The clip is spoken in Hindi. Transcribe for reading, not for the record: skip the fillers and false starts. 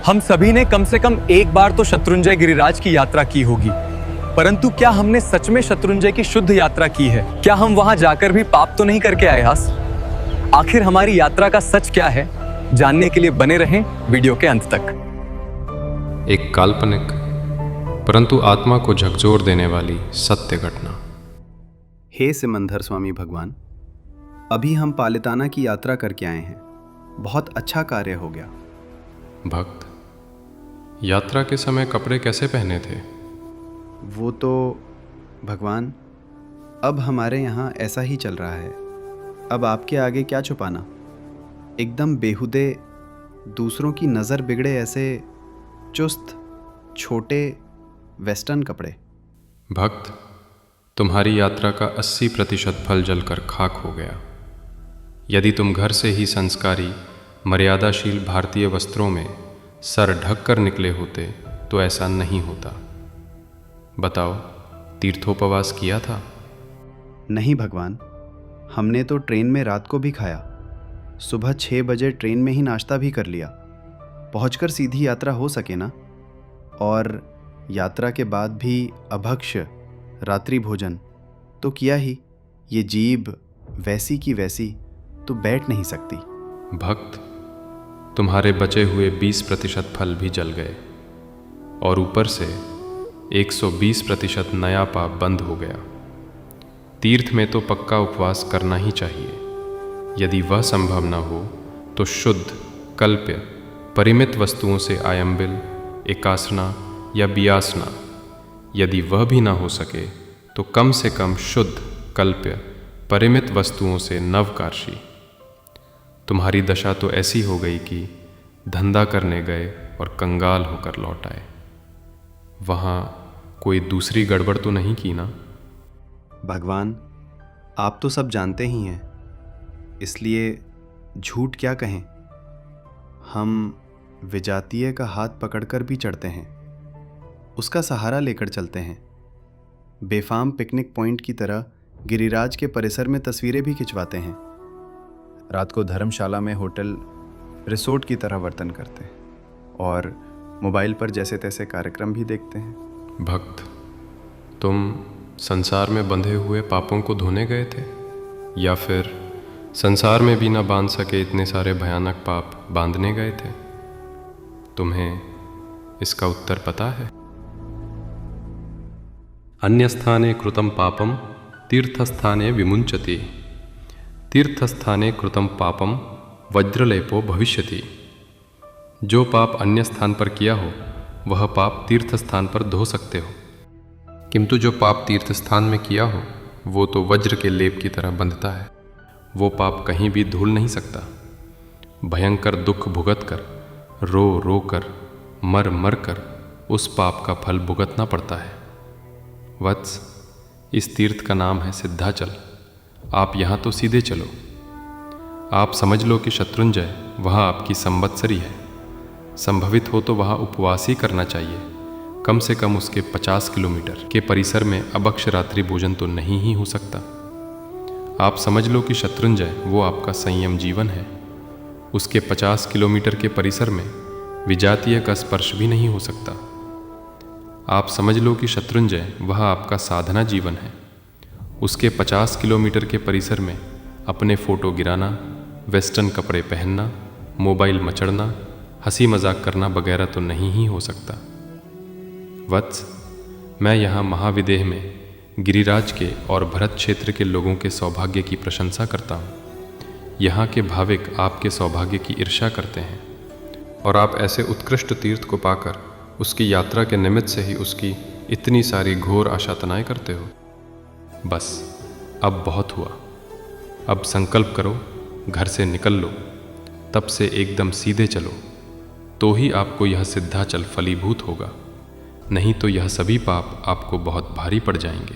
हम सभी ने कम से कम एक बार तो शत्रुंजय गिरिराज की यात्रा की होगी, परंतु क्या हमने सच में शत्रुंजय की शुद्ध यात्रा की है? क्या हम वहां जाकर भी पाप तो नहीं करके आए? आखिर हमारी यात्रा का सच क्या है? जानने के लिए बने रहें वीडियो के अंत तक। एक काल्पनिक परंतु आत्मा को झकझोर देने वाली सत्य घटना। हे सिमंदर स्वामी भगवान, अभी हम पालिताना की यात्रा करके आए हैं। बहुत अच्छा कार्य हो गया। भक्त, यात्रा के समय कपड़े कैसे पहने थे? वो तो भगवान, अब हमारे यहाँ ऐसा ही चल रहा है। अब आपके आगे क्या छुपाना। एकदम बेहुदे, दूसरों की नज़र बिगड़े ऐसे चुस्त छोटे वेस्टर्न कपड़े। भक्त, तुम्हारी यात्रा का 80% फल जलकर खाक हो गया। यदि तुम घर से ही संस्कारी मर्यादाशील भारतीय वस्त्रों में सर ढक कर निकले होते तो ऐसा नहीं होता। बताओ, तीर्थोपवास किया था? नहीं भगवान, हमने तो ट्रेन में रात को भी खाया। सुबह 6 बजे ट्रेन में ही नाश्ता भी कर लिया, पहुंचकर सीधी यात्रा हो सके ना। और यात्रा के बाद भी अभक्ष्य रात्रि भोजन तो किया ही। ये जीभ वैसी की वैसी तो बैठ नहीं सकती। भक्त, तुम्हारे बचे हुए 20% फल भी जल गए और ऊपर से 120% नया पाप बंद हो गया। तीर्थ में तो पक्का उपवास करना ही चाहिए। यदि वह संभव न हो तो शुद्ध, कल्प्य, परिमित वस्तुओं से आयम्बिल, एकासना या बियासना। यदि वह भी न हो सके तो कम से कम शुद्ध, कल्प्य, परिमित वस्तुओं से नवकार्षी। तुम्हारी दशा तो ऐसी हो गई कि धंधा करने गए और कंगाल होकर लौट आए। वहाँ कोई दूसरी गड़बड़ तो नहीं की ना? भगवान, आप तो सब जानते ही हैं, इसलिए झूठ क्या कहें। हम विजातीय का हाथ पकड़कर भी चढ़ते हैं, उसका सहारा लेकर चलते हैं। बेफाम पिकनिक पॉइंट की तरह गिरिराज के परिसर में तस्वीरें भी खिंचवाते हैं। रात को धर्मशाला में होटल रिसोर्ट की तरह वर्तन करते हैं और मोबाइल पर जैसे तैसे कार्यक्रम भी देखते हैं। भक्त, तुम संसार में बंधे हुए पापों को धोने गए थे, या फिर संसार में भी न बांध सके इतने सारे भयानक पाप बांधने गए थे? तुम्हें इसका उत्तर पता है? अन्यस्थाने कृतं पापम तीर्थस्थाने विमुंचति, तीर्थस्थाने कृतं पापम वज्रलेपो भविष्यति। जो पाप अन्य स्थान पर किया हो वह पाप तीर्थ स्थान पर धो सकते हो, किंतु जो पाप तीर्थ स्थान में किया हो वो तो वज्र के लेप की तरह बंधता है। वो पाप कहीं भी धुल नहीं सकता। भयंकर दुख भुगत कर, रो रो कर, मर मर कर उस पाप का फल भुगतना पड़ता है। वत्स, इस तीर्थ का नाम है सिद्धाचल। आप यहाँ तो सीधे चलो। आप समझ लो कि शत्रुंजय वहाँ आपकी संवत्सरी है। संभवित हो तो वहाँ उपवास ही करना चाहिए। कम से कम उसके 50 किलोमीटर के परिसर में अभक्ष्य रात्रि भोजन तो नहीं ही हो सकता। आप समझ लो कि शत्रुंजय वो आपका संयम जीवन है। उसके 50 किलोमीटर के परिसर में विजातीय का स्पर्श भी नहीं हो सकता। आप समझ लो कि शत्रुंजय वह आपका साधना जीवन है। उसके 50 किलोमीटर के परिसर में अपने फ़ोटो गिराना, वेस्टर्न कपड़े पहनना, मोबाइल मचड़ना, हंसी मजाक करना वगैरह तो नहीं ही हो सकता। वत्स, मैं यहाँ महाविदेह में गिरिराज के और भरत क्षेत्र के लोगों के सौभाग्य की प्रशंसा करता हूँ। यहाँ के भाविक आपके सौभाग्य की ईर्ष्या करते हैं और आप ऐसे उत्कृष्ट तीर्थ को पाकर उसकी यात्रा के निमित्त से ही उसकी इतनी सारी घोर आशातनाएं करते हो। बस, अब बहुत हुआ। अब संकल्प करो, घर से निकल लो, तब से एकदम सीधे चलो, तो ही आपको यह सिद्धाचल फलीभूत होगा। नहीं तो यह सभी पाप आपको बहुत भारी पड़ जाएंगे।